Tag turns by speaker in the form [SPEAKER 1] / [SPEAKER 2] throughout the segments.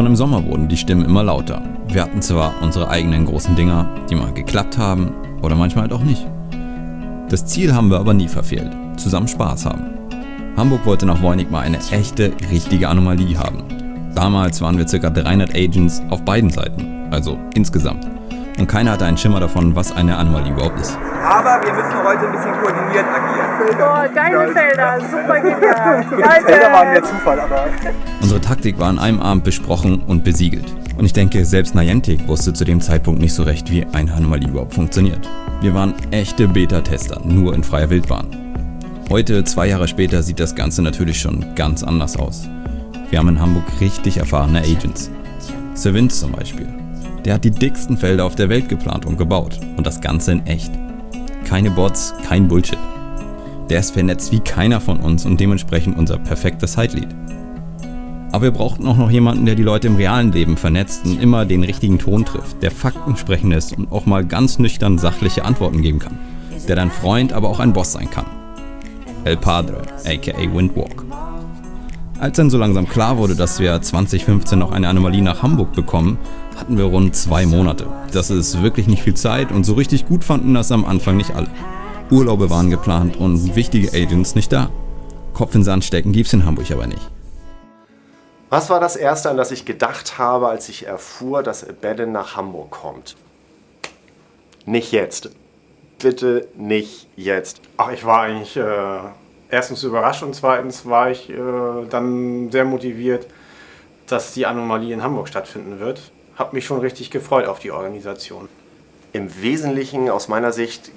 [SPEAKER 1] Schon im Sommer wurden die Stimmen immer lauter. Wir hatten zwar unsere eigenen großen Dinger, die mal geklappt haben oder manchmal halt auch nicht. Das Ziel haben wir aber nie verfehlt, zusammen Spaß haben. Hamburg wollte nach Voynich mal eine echte, richtige Anomalie haben. Damals waren wir ca. 300 Agents auf beiden Seiten, also insgesamt. Und keiner hatte einen Schimmer davon, was eine Anomalie überhaupt ist.
[SPEAKER 2] Aber wir müssen heute ein bisschen koordiniert agieren.
[SPEAKER 3] Boah, geile Felder, super genial.
[SPEAKER 2] Die Felder waren mehr Zufall, aber...
[SPEAKER 1] Unsere Taktik war an einem Abend besprochen und besiegelt. Und ich denke, selbst Niantic wusste zu dem Zeitpunkt nicht so recht, wie eine Anomalie überhaupt funktioniert. Wir waren echte Beta-Tester, nur in freier Wildbahn. Heute, 2 Jahre später, sieht das Ganze natürlich schon ganz anders aus. Wir haben in Hamburg richtig erfahrene Agents. Sir Vince zum Beispiel. Der hat die dicksten Felder auf der Welt geplant und gebaut. Und das Ganze in echt. Keine Bots, kein Bullshit. Der ist vernetzt wie keiner von uns und dementsprechend unser perfekter Side-Lead. Aber wir brauchten auch noch jemanden, der die Leute im realen Leben vernetzt und immer den richtigen Ton trifft, der Fakten sprechen lässt und auch mal ganz nüchtern sachliche Antworten geben kann. Der dein Freund, aber auch ein Boss sein kann. El Padre, aka Windwalk. Als dann so langsam klar wurde, dass wir 2015 noch eine Anomalie nach Hamburg bekommen, hatten wir rund 2 Monate. Das ist wirklich nicht viel Zeit und so richtig gut fanden das am Anfang nicht alle. Urlaube waren geplant und wichtige Agents nicht da. Kopf in Sand stecken gibt's in Hamburg aber nicht.
[SPEAKER 4] Was war das Erste, an das ich gedacht habe, als ich erfuhr, dass Abaddon nach Hamburg kommt? Nicht jetzt. Bitte nicht jetzt.
[SPEAKER 5] Ach, ich war eigentlich erstens überrascht und zweitens war ich dann sehr motiviert, dass die Anomalie in Hamburg stattfinden wird. Hab mich schon richtig gefreut auf die Organisation.
[SPEAKER 4] Im Wesentlichen, aus meiner Sicht,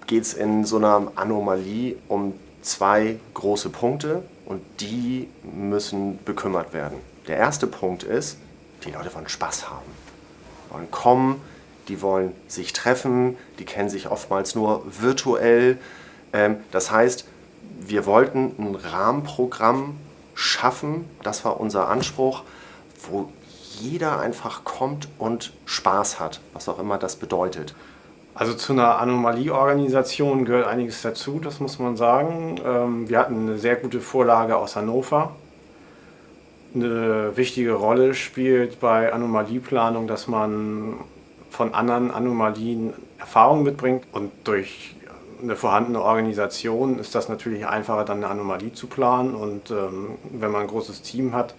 [SPEAKER 4] geht es in so einer Anomalie um 2 große Punkte und die müssen bekümmert werden. Der erste Punkt ist, die Leute wollen Spaß haben, wollen kommen, die wollen sich treffen, die kennen sich oftmals nur virtuell. Das heißt, wir wollten ein Rahmenprogramm schaffen, das war unser Anspruch, wo jeder einfach kommt und Spaß hat, was auch immer das bedeutet.
[SPEAKER 5] Also zu einer Anomalie-Organisation gehört einiges dazu, das muss man sagen. Wir hatten eine sehr gute Vorlage aus Hannover. Eine wichtige Rolle spielt bei Anomalieplanung, dass man von anderen Anomalien Erfahrung mitbringt. Und durch eine vorhandene Organisation ist das natürlich einfacher, dann eine Anomalie zu planen. Und wenn man ein großes Team hat,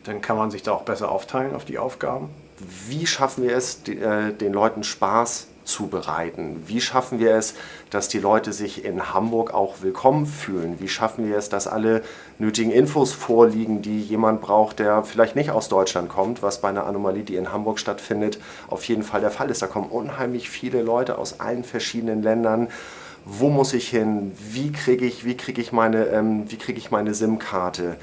[SPEAKER 5] dann kann man sich da auch besser aufteilen auf die Aufgaben.
[SPEAKER 4] Wie schaffen wir es, den Leuten Spaß zu bereiten? Wie schaffen wir es, dass die Leute sich in Hamburg auch willkommen fühlen? Wie schaffen wir es, dass alle nötigen Infos vorliegen, die jemand braucht, der vielleicht nicht aus Deutschland kommt, was bei einer Anomalie, die in Hamburg stattfindet, auf jeden Fall der Fall ist. Da kommen unheimlich viele Leute aus allen verschiedenen Ländern. Wo muss ich hin? Wie kriege ich meine SIM-Karte?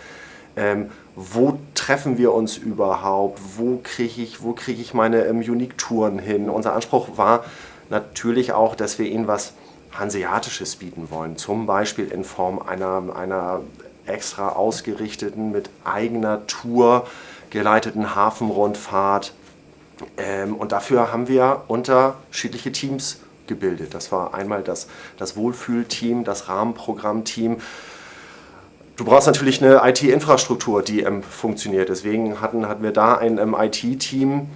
[SPEAKER 4] Wo treffen wir uns überhaupt? Wo kriege ich meine Unique-Touren hin? Unser Anspruch war natürlich auch, dass wir ihnen was Hanseatisches bieten wollen. Zum Beispiel in Form einer extra ausgerichteten, mit eigener Tour geleiteten Hafenrundfahrt. Und dafür haben wir unterschiedliche Teams gebildet. Das war einmal das Wohlfühlteam, das Rahmenprogrammteam. Du brauchst natürlich eine IT-Infrastruktur, die funktioniert. Deswegen hatten wir da ein IT-Team,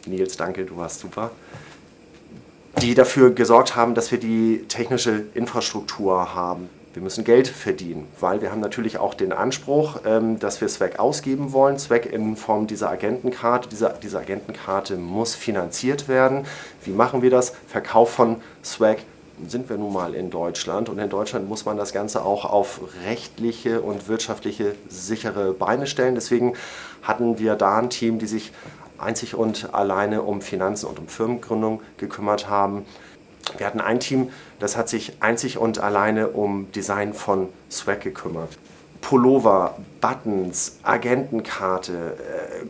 [SPEAKER 4] Nils, danke, du warst super, die dafür gesorgt haben, dass wir die technische Infrastruktur haben. Wir müssen Geld verdienen, weil wir haben natürlich auch den Anspruch, dass wir Swag ausgeben wollen. Swag in Form dieser Agentenkarte. Diese Agentenkarte muss finanziert werden. Wie machen wir das? Verkauf von Swag. Sind wir nun mal in Deutschland und in Deutschland muss man das Ganze auch auf rechtliche und wirtschaftliche sichere Beine stellen. Deswegen hatten wir da ein Team, die sich einzig und alleine um Finanzen und um Firmengründung gekümmert haben. Wir hatten ein Team, das hat sich einzig und alleine um Design von Swag gekümmert. Pullover, Buttons, Agentenkarte,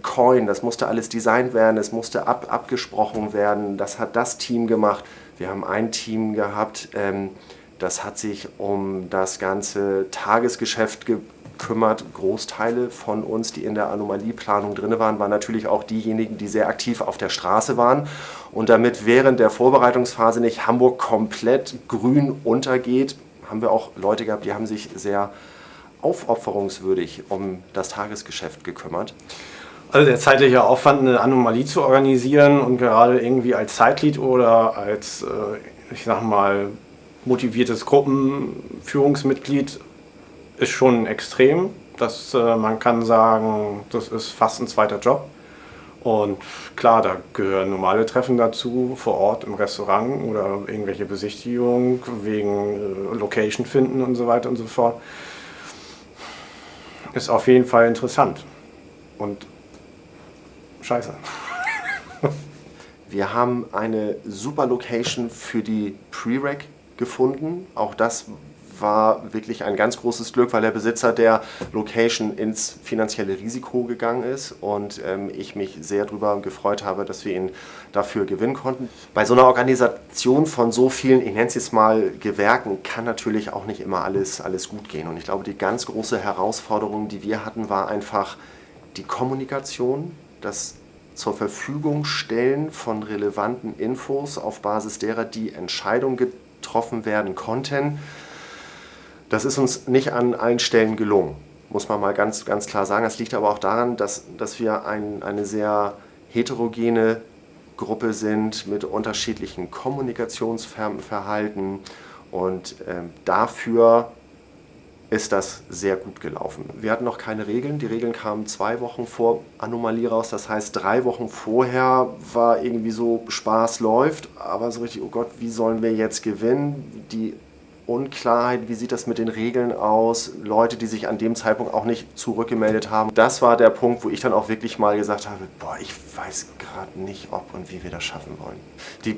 [SPEAKER 4] Coin, das musste alles designt werden, es musste abgesprochen werden, das hat das Team gemacht. Wir haben ein Team gehabt, das hat sich um das ganze Tagesgeschäft gekümmert. Großteile von uns, die in der Anomalieplanung drin waren, waren natürlich auch diejenigen, die sehr aktiv auf der Straße waren. Und damit während der Vorbereitungsphase nicht Hamburg komplett grün untergeht, haben wir auch Leute gehabt, die haben sich sehr aufopferungswürdig um das Tagesgeschäft gekümmert.
[SPEAKER 5] Also der zeitliche Aufwand, eine Anomalie zu organisieren und gerade irgendwie als Zeitlead oder als, ich sag mal, motiviertes Gruppenführungsmitglied ist schon extrem. Man kann sagen, das ist fast ein zweiter Job. Und klar, da gehören normale Treffen dazu, vor Ort im Restaurant oder irgendwelche Besichtigungen wegen Location finden und so weiter und so fort. Ist auf jeden Fall interessant und scheiße.
[SPEAKER 4] Wir haben eine super Location für die Pre-Rec gefunden. Auch das war wirklich ein ganz großes Glück, weil der Besitzer der Location ins finanzielle Risiko gegangen ist und ich mich sehr darüber gefreut habe, dass wir ihn dafür gewinnen konnten. Bei so einer Organisation von so vielen, ich nenne es jetzt mal Gewerken, kann natürlich auch nicht immer alles gut gehen. Und ich glaube, die ganz große Herausforderung, die wir hatten, war einfach die Kommunikation, das zur Verfügung stellen von relevanten Infos auf Basis derer die Entscheidungen getroffen werden konnten. Das ist uns nicht an allen Stellen gelungen, muss man mal ganz klar sagen. Das liegt aber auch daran, dass wir eine sehr heterogene Gruppe sind mit unterschiedlichen Kommunikationsverhalten und dafür ist das sehr gut gelaufen. Wir hatten noch keine Regeln. Die Regeln kamen 2 Wochen vor Anomalie raus. Das heißt, 3 Wochen vorher war irgendwie so, Spaß läuft, aber so richtig, oh Gott, wie sollen wir jetzt gewinnen? Die Unklarheit, wie sieht das mit den Regeln aus? Leute, die sich an dem Zeitpunkt auch nicht zurückgemeldet haben. Das war der Punkt, wo ich dann auch wirklich mal gesagt habe, boah, ich weiß gerade nicht, ob und wie wir das schaffen wollen. Die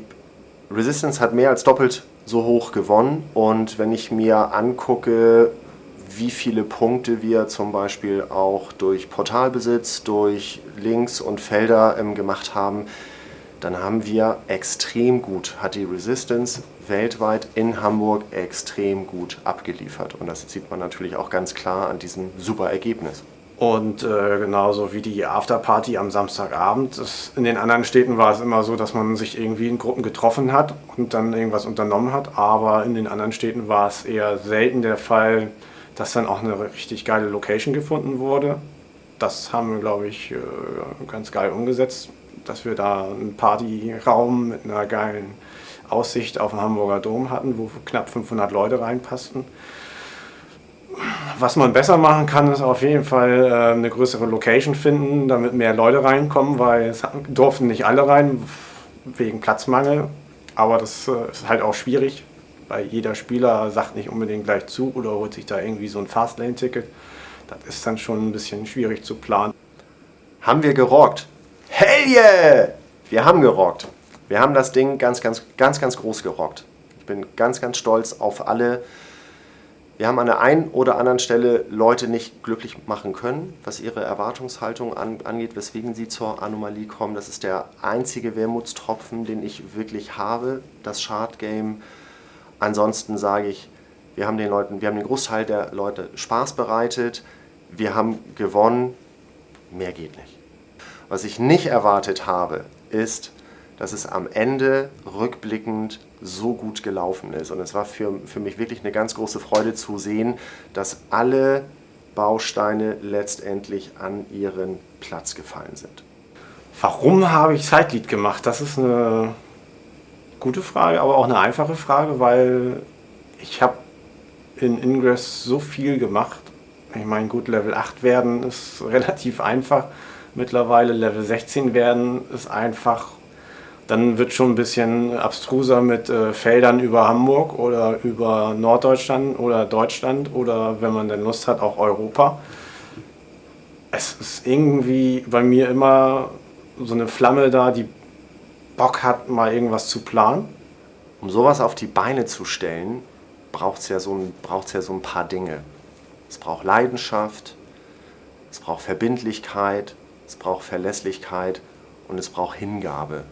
[SPEAKER 4] Resistance hat mehr als doppelt so hoch gewonnen und wenn ich mir angucke, wie viele Punkte wir zum Beispiel auch durch Portalbesitz, durch Links und Felder gemacht haben, dann haben wir hat die Resistance weltweit in Hamburg extrem gut abgeliefert. Und das sieht man natürlich auch ganz klar an diesem super Ergebnis.
[SPEAKER 5] Und genauso wie die Afterparty am Samstagabend. In den anderen Städten war es immer so, dass man sich irgendwie in Gruppen getroffen hat und dann irgendwas unternommen hat. Aber in den anderen Städten war es eher selten der Fall, dass dann auch eine richtig geile Location gefunden wurde. Das haben wir, glaube ich, ganz geil umgesetzt, dass wir da einen Partyraum mit einer geilen Aussicht auf den Hamburger Dom hatten, wo knapp 500 Leute reinpassten. Was man besser machen kann, ist auf jeden Fall eine größere Location finden, damit mehr Leute reinkommen, weil es durften nicht alle rein, wegen Platzmangel. Aber das ist halt auch schwierig, weil jeder Spieler sagt nicht unbedingt gleich zu oder holt sich da irgendwie so ein Fastlane-Ticket. Das ist dann schon ein bisschen schwierig zu planen.
[SPEAKER 4] Haben wir gerockt? Hell yeah! Wir haben gerockt. Wir haben das Ding ganz groß gerockt. Ich bin ganz stolz auf alle. Wir haben an der einen oder anderen Stelle Leute nicht glücklich machen können, was ihre Erwartungshaltung angeht, weswegen sie zur Anomalie kommen. Das ist der einzige Wermutstropfen, den ich wirklich habe, das Shard-Game. Ansonsten sage ich, wir haben den Großteil der Leute Spaß bereitet, wir haben gewonnen, mehr geht nicht. Was ich nicht erwartet habe, ist, dass es am Ende rückblickend so gut gelaufen ist. Und es war für mich wirklich eine ganz große Freude zu sehen, dass alle Bausteine letztendlich an ihren Platz gefallen sind.
[SPEAKER 5] Warum habe ich Zeitlead gemacht? Das ist eine gute Frage, aber auch eine einfache Frage, weil ich habe in Ingress so viel gemacht. Ich meine, gut, Level 8 werden ist relativ einfach. Mittlerweile Level 16 werden ist einfach. Dann wird schon ein bisschen abstruser mit Feldern über Hamburg oder über Norddeutschland oder Deutschland oder, wenn man denn Lust hat, auch Europa. Es ist irgendwie bei mir immer so eine Flamme da, die Bock hat, mal irgendwas zu planen.
[SPEAKER 4] Um sowas auf die Beine zu stellen, braucht es ja so ein paar Dinge. Es braucht Leidenschaft, es braucht Verbindlichkeit, es braucht Verlässlichkeit und es braucht Hingabe.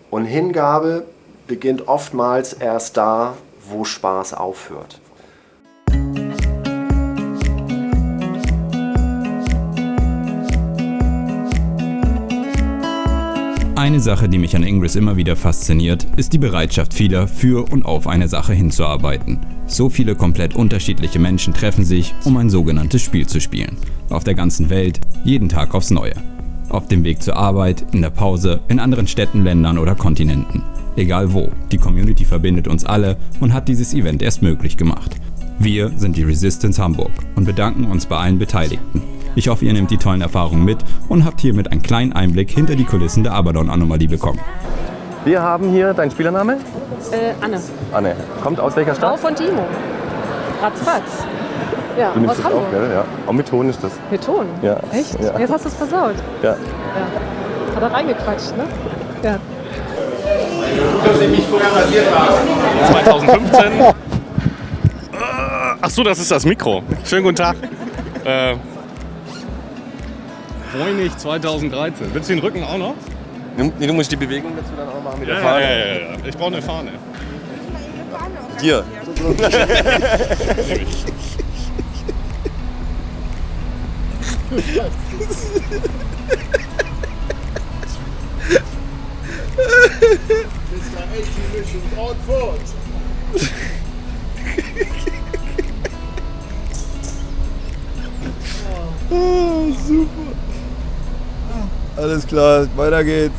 [SPEAKER 4] Und Hingabe beginnt oftmals erst da, wo Spaß aufhört.
[SPEAKER 1] Eine Sache, die mich an Ingress immer wieder fasziniert, ist die Bereitschaft vieler, für und auf eine Sache hinzuarbeiten. So viele komplett unterschiedliche Menschen treffen sich, um ein sogenanntes Spiel zu spielen. Auf der ganzen Welt, jeden Tag aufs Neue. Auf dem Weg zur Arbeit, in der Pause, in anderen Städten, Ländern oder Kontinenten. Egal wo, die Community verbindet uns alle und hat dieses Event erst möglich gemacht. Wir sind die Resistance Hamburg und bedanken uns bei allen Beteiligten. Ich hoffe, ihr nehmt die tollen Erfahrungen mit und habt hiermit einen kleinen Einblick hinter die Kulissen der Abaddon-Anomalie bekommen.
[SPEAKER 6] Wir haben hier deinen Spielername?
[SPEAKER 7] Anne.
[SPEAKER 6] Anne. Kommt aus welcher
[SPEAKER 7] Frau
[SPEAKER 6] Stadt?
[SPEAKER 7] von Timo. Ratzfatz. Ja,
[SPEAKER 6] Du nimmst
[SPEAKER 7] aus
[SPEAKER 6] das
[SPEAKER 7] Hamburg.
[SPEAKER 6] auch, gell? Ja. Auch mit Ton ist das.
[SPEAKER 7] Mit Ton?
[SPEAKER 6] Ja.
[SPEAKER 7] Echt?
[SPEAKER 6] Ja.
[SPEAKER 7] Jetzt hast du es versaut.
[SPEAKER 6] Ja.
[SPEAKER 7] Ja. Hat er reingequatscht, ne? Ja.
[SPEAKER 8] 2015. Ach so, das ist das Mikro. Schönen guten Tag. Voynich 2013. Willst du den Rücken auch noch?
[SPEAKER 6] Nee, du musst die Bewegung dazu dann auch machen mit der Fahne.
[SPEAKER 8] Ja. Ich brauche eine Fahne.
[SPEAKER 6] Dir.
[SPEAKER 9] Alles klar, weiter geht's.